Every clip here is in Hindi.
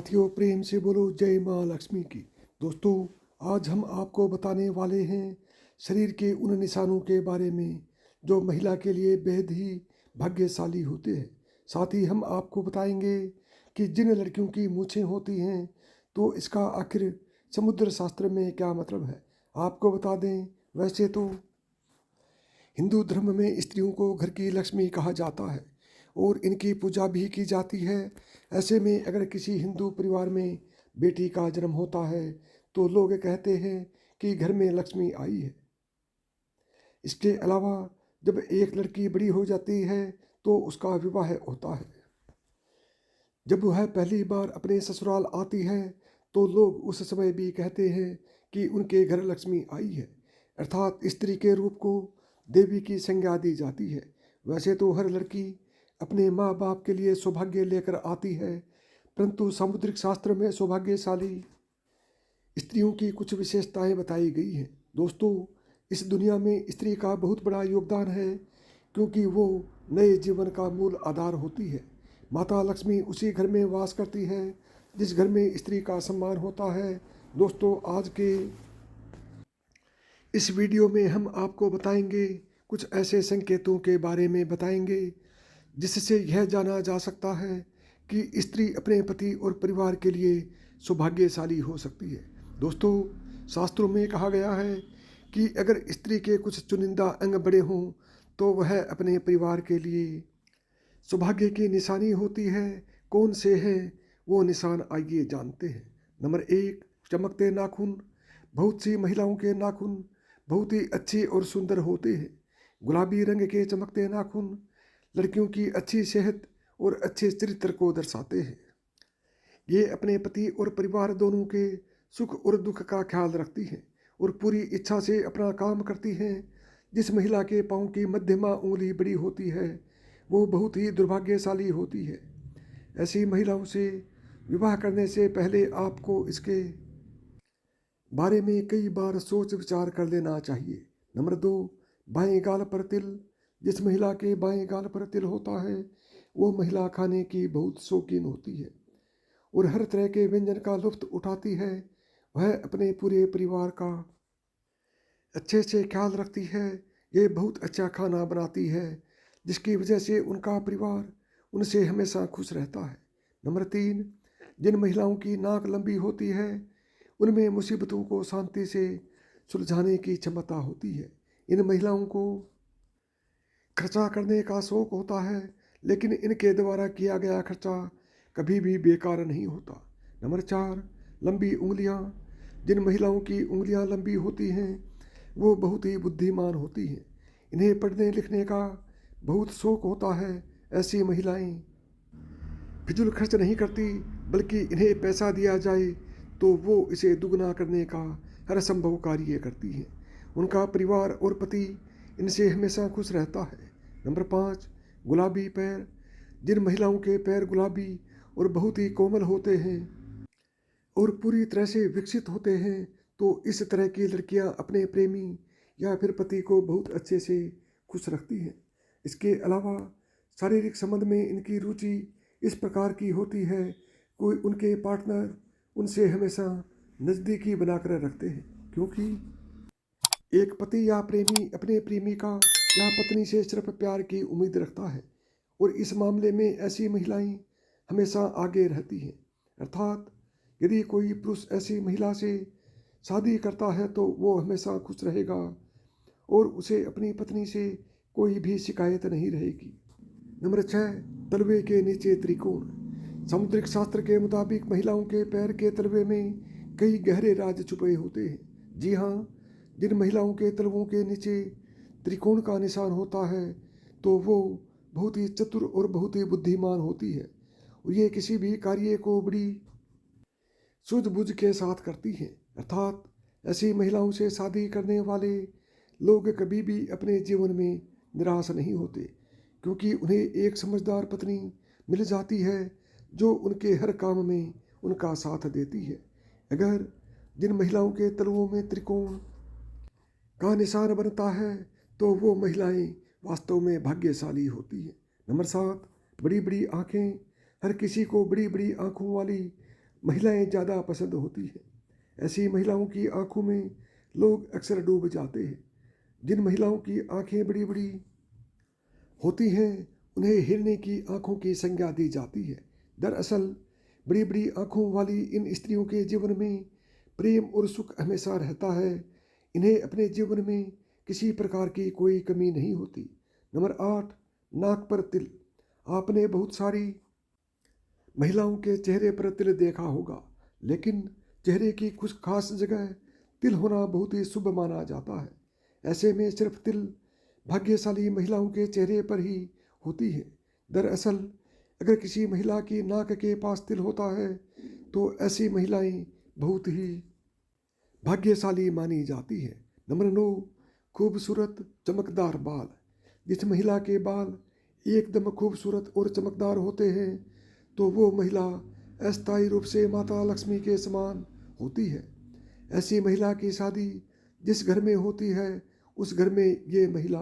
साथियों, प्रेम से बोलो जय माँ लक्ष्मी की। दोस्तों, आज हम आपको बताने वाले हैं शरीर के उन निशानों के बारे में जो महिला के लिए बेहद ही भाग्यशाली होते हैं। साथ ही हम आपको बताएंगे कि जिन लड़कियों की मूछें होती हैं तो इसका आखिर समुद्र शास्त्र में क्या मतलब है। आपको बता दें, वैसे तो हिंदू धर्म में स्त्रियों को घर की लक्ष्मी कहा जाता है और इनकी पूजा भी की जाती है। ऐसे में अगर किसी हिंदू परिवार में बेटी का जन्म होता है तो लोग कहते हैं कि घर में लक्ष्मी आई है। इसके अलावा जब एक लड़की बड़ी हो जाती है तो उसका विवाह होता है। जब वह पहली बार अपने ससुराल आती है तो लोग उस समय भी कहते हैं कि उनके घर लक्ष्मी आई है, अर्थात स्त्री के रूप को देवी की संज्ञा दी जाती है। वैसे तो हर लड़की अपने माँ बाप के लिए सौभाग्य लेकर आती है, परंतु सामुद्रिक शास्त्र में सौभाग्यशाली स्त्रियों की कुछ विशेषताएं बताई गई हैं। दोस्तों, इस दुनिया में स्त्री का बहुत बड़ा योगदान है क्योंकि वो नए जीवन का मूल आधार होती है। माता लक्ष्मी उसी घर में वास करती है जिस घर में स्त्री का सम्मान होता है। दोस्तों, आज के इस वीडियो में हम आपको बताएंगे कुछ ऐसे संकेतों के बारे में बताएंगे जिससे यह जाना जा सकता है कि स्त्री अपने पति और परिवार के लिए सौभाग्यशाली हो सकती है। दोस्तों, शास्त्रों में कहा गया है कि अगर स्त्री के कुछ चुनिंदा अंग बड़े हों तो वह अपने परिवार के लिए सौभाग्य की निशानी होती है। कौन से हैं वो निशान, आइए जानते हैं। नंबर 1, चमकते नाखून। बहुत सी महिलाओं के नाखून बहुत ही अच्छे और सुंदर होते हैं। गुलाबी रंग के चमकते नाखून लड़कियों की अच्छी सेहत और अच्छे चरित्र को दर्शाते हैं। ये अपने पति और परिवार दोनों के सुख और दुख का ख्याल रखती हैं और पूरी इच्छा से अपना काम करती हैं। जिस महिला के पाँव की मध्यमा उंगली बड़ी होती है वो बहुत ही दुर्भाग्यशाली होती है। ऐसी महिलाओं से विवाह करने से पहले आपको इसके बारे में कई बार सोच विचार कर लेना चाहिए। नंबर 2, बाएं गाल पर तिल। जिस महिला के बाएं गाल पर तिल होता है वो महिला खाने की बहुत शौकीन होती है और हर तरह के व्यंजन का लुत्फ उठाती है। वह अपने पूरे परिवार का अच्छे से ख्याल रखती है। ये बहुत अच्छा खाना बनाती है जिसकी वजह से उनका परिवार उनसे हमेशा खुश रहता है। नंबर 3, जिन महिलाओं की नाक लंबी होती है उनमें मुसीबतों को शांति से सुलझाने की क्षमता होती है। इन महिलाओं को खर्चा करने का शौक होता है लेकिन इनके द्वारा किया गया खर्चा कभी भी बेकार नहीं होता। नंबर 4, लंबी उंगलियां। जिन महिलाओं की उंगलियां लंबी होती हैं वो बहुत ही बुद्धिमान होती हैं। इन्हें पढ़ने लिखने का बहुत शौक होता है। ऐसी महिलाएं फिजूल खर्च नहीं करती, बल्कि इन्हें पैसा दिया जाए तो वो इसे दुगना करने का हर संभव कार्य करती हैं। उनका परिवार और पति इनसे हमेशा खुश रहता है। नंबर 5, गुलाबी पैर। जिन महिलाओं के पैर गुलाबी और बहुत ही कोमल होते हैं और पूरी तरह से विकसित होते हैं तो इस तरह की लड़कियां अपने प्रेमी या फिर पति को बहुत अच्छे से खुश रखती हैं। इसके अलावा शारीरिक संबंध में इनकी रुचि इस प्रकार की होती है कोई उनके पार्टनर उनसे हमेशा नज़दीकी बनाकर रखते हैं, क्योंकि एक पति या प्रेमी अपने प्रेमिका या पत्नी से सिर्फ प्यार की उम्मीद रखता है और इस मामले में ऐसी महिलाएं हमेशा आगे रहती हैं। अर्थात यदि कोई पुरुष ऐसी महिला से शादी करता है तो वो हमेशा खुश रहेगा और उसे अपनी पत्नी से कोई भी शिकायत नहीं रहेगी। नंबर 6, तलवे के नीचे त्रिकोण। सामुद्रिक शास्त्र के मुताबिक महिलाओं के पैर के तलवे में कई गहरे राज छुपे होते हैं। जी हाँ, जिन महिलाओं के तलवों के नीचे त्रिकोण का निशान होता है तो वो बहुत ही चतुर और बहुत ही बुद्धिमान होती है और ये किसी भी कार्य को बड़ी सूझबूझ के साथ करती हैं। अर्थात ऐसी महिलाओं से शादी करने वाले लोग कभी भी अपने जीवन में निराश नहीं होते, क्योंकि उन्हें एक समझदार पत्नी मिल जाती है जो उनके हर काम में उनका साथ देती है। अगर जिन महिलाओं के तलवों में त्रिकोण का निशान बनता है तो वो महिलाएं वास्तव में भाग्यशाली होती हैं। नंबर 7, बड़ी बड़ी आँखें। हर किसी को बड़ी बड़ी आँखों वाली महिलाएं ज़्यादा पसंद होती हैं। ऐसी महिलाओं की आंखों में लोग अक्सर डूब जाते हैं। जिन महिलाओं की आंखें बड़ी बड़ी होती हैं उन्हें हिरने की आंखों की संज्ञा दी जाती है। दरअसल बड़ी बड़ी आंखों वाली इन स्त्रियों के जीवन में प्रेम और सुख हमेशा रहता है। इन्हें अपने जीवन में किसी प्रकार की कोई कमी नहीं होती। नंबर 8, नाक पर तिल। आपने बहुत सारी महिलाओं के चेहरे पर तिल देखा होगा, लेकिन चेहरे की कुछ खास जगह तिल होना बहुत ही शुभ माना जाता है। ऐसे में सिर्फ तिल भाग्यशाली महिलाओं के चेहरे पर ही होती है। दरअसल अगर किसी महिला की नाक के पास तिल होता है तो ऐसी महिलाएं बहुत ही भाग्यशाली मानी जाती है। नंबर 9, खूबसूरत चमकदार बाल। जिस महिला के बाल एकदम खूबसूरत और चमकदार होते हैं तो वो महिला अस्थायी रूप से माता लक्ष्मी के समान होती है। ऐसी महिला की शादी जिस घर में होती है उस घर में ये महिला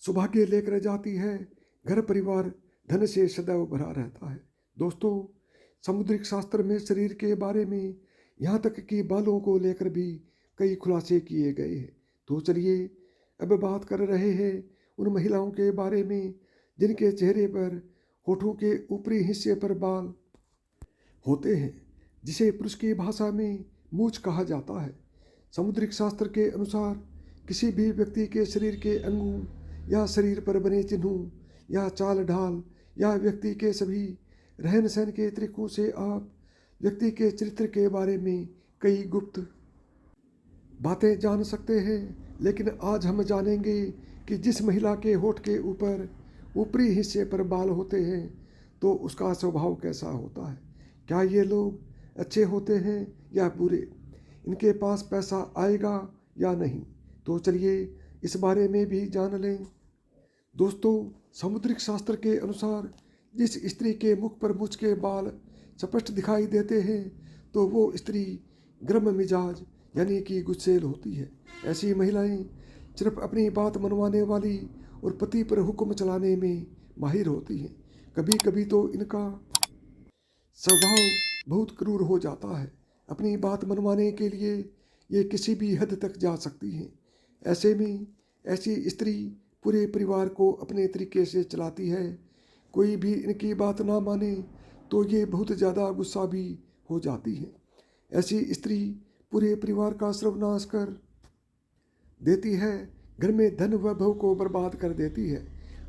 सौभाग्य लेकर जाती है। घर परिवार धन से सदैव भरा रहता है। दोस्तों, समुद्रिक शास्त्र में शरीर के बारे में यहाँ तक कि बालों को लेकर भी कई खुलासे किए गए हैं। तो चलिए अब बात कर रहे हैं उन महिलाओं के बारे में जिनके चेहरे पर होठों के ऊपरी हिस्से पर बाल होते हैं, जिसे पुरुष की भाषा में मूछ कहा जाता है। समुद्रिक शास्त्र के अनुसार किसी भी व्यक्ति के शरीर के अंगों या शरीर पर बने चिन्हों या चाल ढाल या व्यक्ति के सभी रहन सहन के तरीकों से आप व्यक्ति के चरित्र के बारे में कई गुप्त बातें जान सकते हैं। लेकिन आज हम जानेंगे कि जिस महिला के होठ के ऊपर ऊपरी हिस्से पर बाल होते हैं तो उसका स्वभाव कैसा होता है। क्या ये लोग अच्छे होते हैं या बुरे, इनके पास पैसा आएगा या नहीं। तो चलिए इस बारे में भी जान लें। दोस्तों, समुद्रिक शास्त्र के अनुसार जिस स्त्री के मुख पर मूछ के बाल स्पष्ट दिखाई देते हैं तो वो स्त्री गर्म मिजाज यानी कि गुस्सैल होती है। ऐसी महिलाएं सिर्फ अपनी बात मनवाने वाली और पति पर हुक्म चलाने में माहिर होती हैं। कभी कभी तो इनका स्वभाव बहुत क्रूर हो जाता है। अपनी बात मनवाने के लिए ये किसी भी हद तक जा सकती हैं। ऐसे में ऐसी स्त्री पूरे परिवार को अपने तरीके से चलाती है। कोई भी इनकी बात ना माने तो ये बहुत ज़्यादा गुस्सा भी हो जाती है। ऐसी स्त्री पूरे परिवार का सर्वनाश कर देती है, घर में धन वैभव को बर्बाद कर देती है,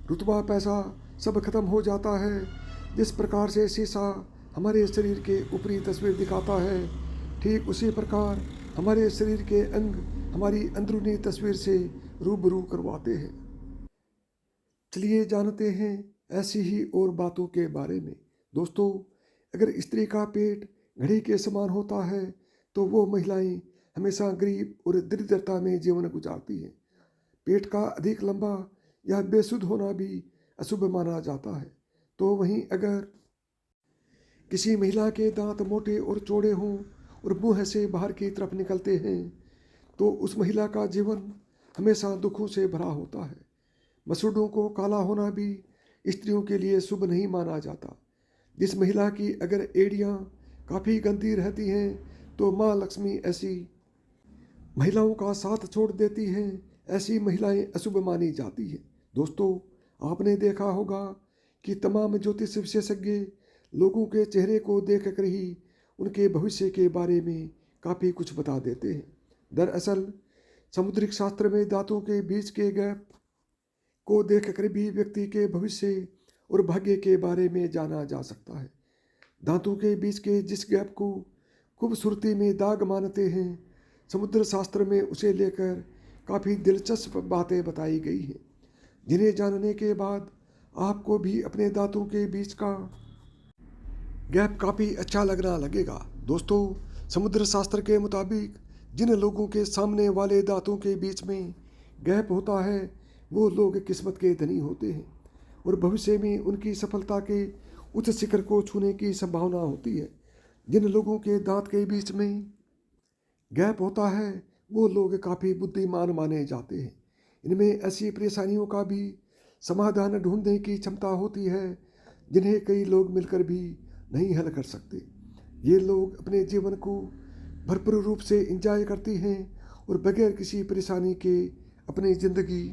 रुतबा पैसा सब खत्म हो जाता है। जिस प्रकार से शीशा हमारे शरीर के ऊपरी तस्वीर दिखाता है, ठीक उसी प्रकार हमारे शरीर के अंग हमारी अंदरूनी तस्वीर से रूबरू करवाते हैं। चलिए जानते हैं ऐसी ही और बातों के बारे में। दोस्तों, अगर स्त्री का पेट घड़ी के समान होता है तो वो महिलाएं हमेशा गरीब और दरिद्रता में जीवन गुजारती हैं। पेट का अधिक लंबा या बेसुध होना भी अशुभ माना जाता है। तो वहीं अगर किसी महिला के दांत मोटे और चौड़े हों और मुंह से बाहर की तरफ निकलते हैं तो उस महिला का जीवन हमेशा दुखों से भरा होता है। मसूड़ों को काला होना भी स्त्रियों के लिए शुभ नहीं माना जाता। जिस महिला की अगर एड़ियाँ काफ़ी गंदी रहती हैं तो माँ लक्ष्मी ऐसी महिलाओं का साथ छोड़ देती हैं। ऐसी महिलाएं अशुभ मानी जाती हैं। दोस्तों, आपने देखा होगा कि तमाम ज्योतिष विशेषज्ञ लोगों के चेहरे को देख कर ही उनके भविष्य के बारे में काफ़ी कुछ बता देते हैं। दरअसल समुद्रिक शास्त्र में दांतों के बीच के गैप को देखकर भी व्यक्ति के भविष्य और भाग्य के बारे में जाना जा सकता है। दांतों के बीच के जिस गैप को खूबसूरती में दाग मानते हैं, समुद्र शास्त्र में उसे लेकर काफ़ी दिलचस्प बातें बताई गई हैं, जिन्हें जानने के बाद आपको भी अपने दांतों के बीच का गैप काफ़ी अच्छा लगना लगेगा। दोस्तों, समुद्र शास्त्र के मुताबिक जिन लोगों के सामने वाले दांतों के बीच में गैप होता है वो लोग किस्मत के धनी होते हैं और भविष्य में उनकी सफलता के उच्च शिखर को छूने की संभावना होती है। जिन लोगों के दांत के बीच में गैप होता है वो लोग काफ़ी बुद्धिमान माने जाते हैं। इनमें ऐसी परेशानियों का भी समाधान ढूंढने की क्षमता होती है जिन्हें कई लोग मिलकर भी नहीं हल कर सकते। ये लोग अपने जीवन को भरपूर रूप से एंजॉय करती हैं और बगैर किसी परेशानी के अपनी ज़िंदगी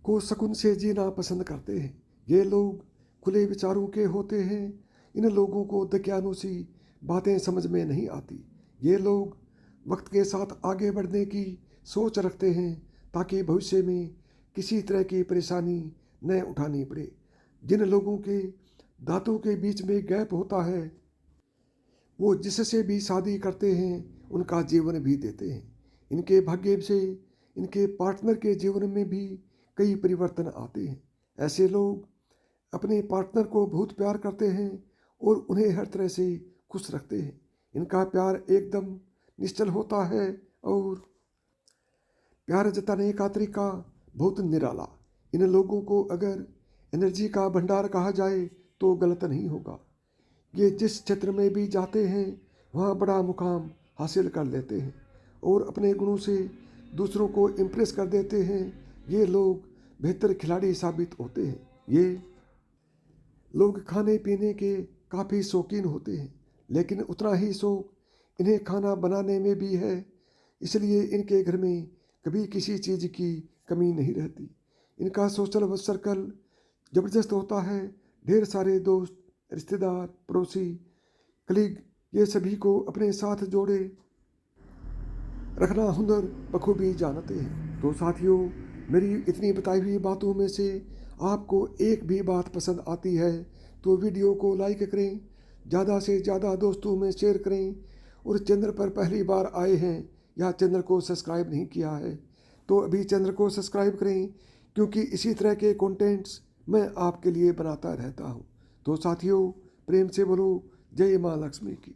को सुकून से जीना पसंद करते हैं। ये लोग खुले विचारों के होते हैं। इन लोगों को दकियानूसी बातें समझ में नहीं आती। ये लोग वक्त के साथ आगे बढ़ने की सोच रखते हैं ताकि भविष्य में किसी तरह की परेशानी न उठानी पड़े। जिन लोगों के दांतों के बीच में गैप होता है वो जिससे भी शादी करते हैं उनका जीवन भी देते हैं। इनके भाग्य से इनके पार्टनर के जीवन में भी कई परिवर्तन आते हैं। ऐसे लोग अपने पार्टनर को बहुत प्यार करते हैं और उन्हें हर तरह से खुश रखते हैं। इनका प्यार एकदम निश्चल होता है और प्यार जताने का तरीका बहुत निराला। इन लोगों को अगर एनर्जी का भंडार कहा जाए तो गलत नहीं होगा। ये जिस क्षेत्र में भी जाते हैं वहाँ बड़ा मुकाम हासिल कर लेते हैं और अपने गुणों से दूसरों को इम्प्रेस कर देते हैं। ये लोग बेहतर खिलाड़ी साबित होते हैं। ये लोग खाने पीने के काफ़ी शौकीन होते हैं, लेकिन उतना ही शौक इन्हें खाना बनाने में भी है। इसलिए इनके घर में कभी किसी चीज़ की कमी नहीं रहती। इनका सोशल सर्कल ज़बरदस्त होता है। ढेर सारे दोस्त, रिश्तेदार, पड़ोसी, कलीग, ये सभी को अपने साथ जोड़े रखना हुनर बखूबी जानते हैं। तो साथियों, मेरी इतनी बताई हुई बातों में से आपको एक भी बात पसंद आती है तो वीडियो को लाइक करें, ज़्यादा से ज़्यादा दोस्तों में शेयर करें और चैनल पर पहली बार आए हैं या चैनल को सब्सक्राइब नहीं किया है तो अभी चैनल को सब्सक्राइब करें, क्योंकि इसी तरह के कंटेंट्स मैं आपके लिए बनाता रहता हूँ। तो साथियों, प्रेम से बोलो जय माँ लक्ष्मी की।